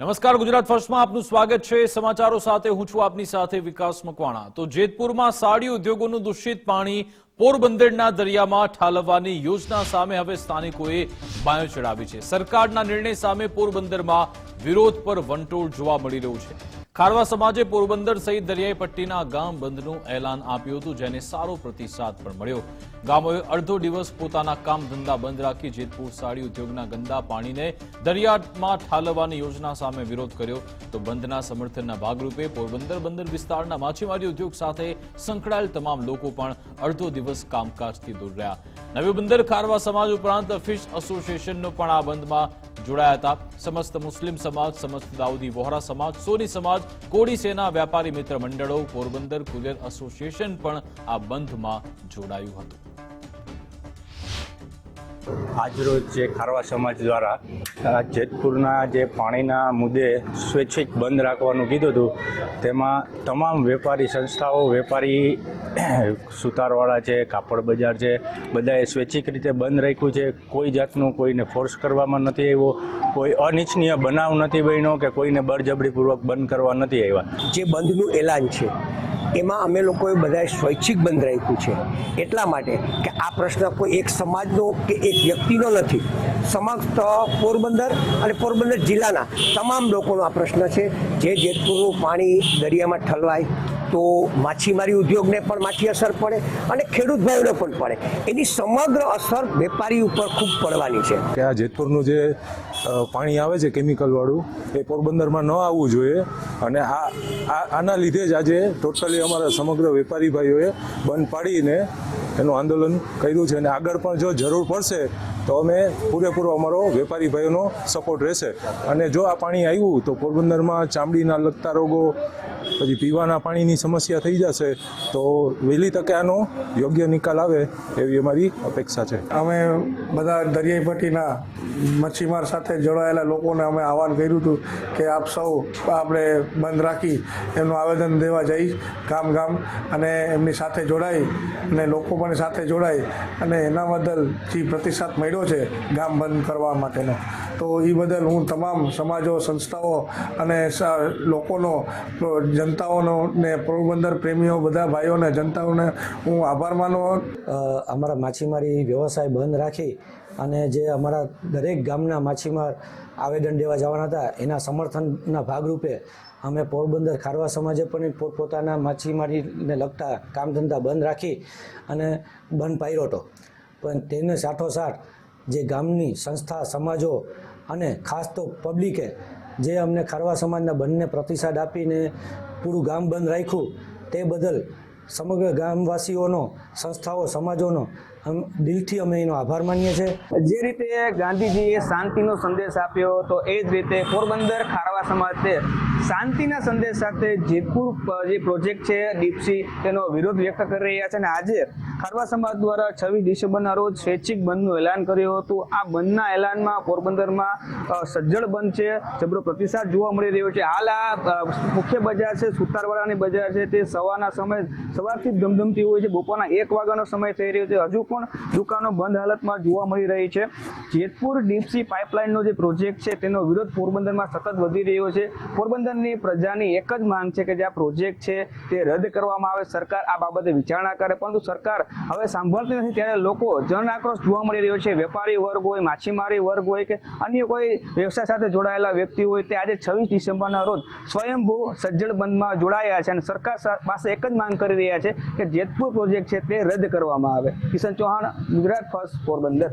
નમસ્કાર, ગુજરાત ફર્સ્ટમાં આપનું સ્વાગત છે। સમાચારો સાથે હું છું આપની સાથે વિકાસ મકવાણા। તો જેતપુરમાં સાડી ઉદ્યોગોનું દૂષિત પાણી પોરબંદરના દરિયામાં ઠાલવવાની યોજના સામે હવે સ્થાનિકોએ બાયો ચડાવી છે। સરકારના નિર્ણય સામે પોરબંદરમાં વિરોધ પર વંટોળ જોવા મળી રહ્યું છે। ખારવા સમાજે પોરબંદર સહિત દરિયાઈ પટ્ટીના ગામ બંધનું એલાન આપ્યું હતું, જેને સારો પ્રતિસાદ પણ મળ્યો। ગામોએ અડધો દિવસ પોતાના કામ ધંધા બંધ રાખી જેતપુર સાડી ઉદ્યોગના ગંદા પાણીને દરિયામાં ઠાલવવાની યોજના સામે વિરોધ કર્યો। તો બંધના સમર્થનના ભાગરૂપે પોરબંદર બંદર વિસ્તારના માછીમારી ઉદ્યોગ સાથે સંકળાયેલ તમામ લોકો પણ અડધો દિવસ કામકાજથી દૂર રહ્યા। નવી બંદર ખારવા સમાજ ઉપરાંત ફિશ એસોસિએશનનો પણ આ બંધમાં જોડાયા હતા। સમસ્ત મુસ્લિમ સમાજ, સમસ્ત દાઉદી વહોરા સમાજ, સોની સમાજ, કોળી સેના, વ્યાપારી મિત્ર મંડળો, પોરબંદર કુલિયર એસોસિએશન પણ આ બંધમાં જોડાયું હતું। આજરોજ જે ખારવા સમાજ દ્વારા જેતપુરના જે પાણીના મુદ્દે સ્વૈચ્છિક બંધ રાખવાનું કીધું હતું, તેમાં તમામ વેપારી સંસ્થાઓ, વેપારી સુતારવાળા છે, કાપડ બજાર છે, બધાએ સ્વૈચ્છિક રીતે બંધ રાખ્યું છે। કોઈ જાતનું કોઈને ફોર્સ કરવામાં નથી આવ્યો, કોઈ અનિચ્છનીય બનાવ નથી બન્યો કે કોઈને બળજબરીપૂર્વક બંધ કરવા નથી આવ્યા। જે બંધનું એલાન છે એમાં અમે લોકોએ બધાએ સ્વૈચ્છિક બંધ રાખ્યું છે, એટલા માટે કે આ પ્રશ્ન કોઈ એક સમાજનો કે એક વ્યક્તિનો નથી, સમગ્ર પોરબંદર અને પોરબંદર જિલ્લાના તમામ લોકોનો આ પ્રશ્ન છે। જે જેતપુરનું પાણી દરિયામાં ઠલવાય તો માછીમારી ઉદ્યોગને પણ માઠી અસર પડે અને ખેડૂત ભાઈઓને પણ પડે, એની સમગ્ર અસર વેપારી ઉપર ખૂબ પડવાની છે। કે આ જેતપુરનું જે પાણી આવે છે કેમિકલવાળું, એ પોરબંદરમાં ન આવવું જોઈએ અને આના લીધે જ આજે ટોટલી અમારા સમગ્ર વેપારી ભાઈઓએ બંધ પાડીને એનું આંદોલન કર્યું છે અને આગળ પણ જો જરૂર પડશે તો અમે પૂરેપૂરો અમારો વેપારી ભાઈઓનો સપોર્ટ રહેશે। અને જો આ પાણી આવ્યું તો પોરબંદરમાં ચામડીના લગતા રોગો, પછી પીવાના પાણીની સમસ્યા થઈ જશે, તો વહેલી તકે આનો યોગ્ય નિકાલ આવે એવી અમારી અપેક્ષા છે। અમે બધા દરિયાઈ પટ્ટીના મચ્છીમાર સાથે જોડાયેલા લોકોને અમે આહવાન કર્યું હતું કે આપ સૌ આપણે બંધ રાખી એમનું આવેદન દેવા જઈ ગામ ગામ અને એમની સાથે જોડાઈ અને લોકો પણ સાથે જોડાઈ અને એના બદલ જે પ્રતિસાદ મળ્યો છે ગામ બંધ કરવા માટેનો, તો એ બદલ હું તમામ સમાજો, સંસ્થાઓ અને લોકોનો, જનતાઓનો ને પોરબંદર પ્રેમીઓ બધા ભાઈઓને, જનતાઓને હું આભાર માનું। અમારા માછીમારી વ્યવસાય બંધ રાખી અને જે અમારા દરેક ગામના માછીમાર આવેદન દેવા જવાના હતા, એના સમર્થનના ભાગરૂપે અમે પોરબંદર ખારવા સમાજે પણ પોતપોતાના માછીમારીને લગતા કામ ધંધા બંધ રાખી અને બંધ પાડ્યો હતો। પણ તેને સાથોસાથ જે ગામની સંસ્થા, સમાજો અને ખાસ તો પબ્લિકે જે અમને ખારવા સમાજના બંધને પ્રતિસાદ આપીને પૂરું ગામ બંધ રાખ્યું, તે બદલ સમગ્ર ગામવાસીઓનો, સંસ્થાઓ, સમાજોનો દિલથી અમે એનો આભાર માનીએ છીએ। જે રીતે ગાંધીજીએ શાંતિનો સંદેશ આપ્યો, તો એ જ રીતે પોરબંદર ખારવા સમાજે શાંતિના સંદેશ સાથે જેતપુર જે પ્રોજેક્ટ છે ડીપસી, તેનો વિરોધ વ્યક્ત કરી રહ્યા છે। અને આજે ખારવા સમાજ દ્વારા 26 ડિસેમ્બરના રોજ સ્વૈચ્છિક બંધનું એલાન કર્યું હતું। આ બંધના એલાનમાં પોરબંદરમાં સજ્જડ બંધ છે, જબરો પ્રતિસાદ જોવા મળી રહ્યો છે। હાલ આ મુખ્ય બજાર છે, સુતારવાળાની બજાર છે, તે સવારથી જ ધમધમતી હોય છે। બપોરના 1 વાગ્યાનો સમય થઈ રહ્યો છે, હજુ પણ દુકાનો બંધ હાલતમાં જોવા મળી રહી છે। જેતપુર ડીપસી પાઇપલાઇનનો જે પ્રોજેક્ટ છે તેનો વિરોધ પોરબંદરમાં સતત વધી રહ્યો છે। પોરબંદરની પ્રજાની એક જ માંગ છે કે જે આ પ્રોજેક્ટ છે તે રદ કરવામાં આવે, સરકાર આ બાબતે વિચારણા કરે, પરંતુ સરકાર હવે સાંભળતી નથી। ત્યારે લોકો જન આક્રોશ જોવા મળી રહ્યો છે। વેપારી વર્ગ હોય, માછીમારી વર્ગ હોય કે અન્ય કોઈ વ્યવસાય સાથે જોડાયેલા વ્યક્તિ હોય, તે આજે 26 ડિસેમ્બરના રોજ સ્વયંભૂ સજ્જડ બંધમાં જોડાયા છે અને સરકાર પાસે એક જ માંગ કરી રહ્યા છે કે જેતપુર પ્રોજેક્ટ છે તે રદ કરવામાં આવે। કિશન ચૌહાણ, ગુજરાત ફર્સ્ટ, પોરબંદર।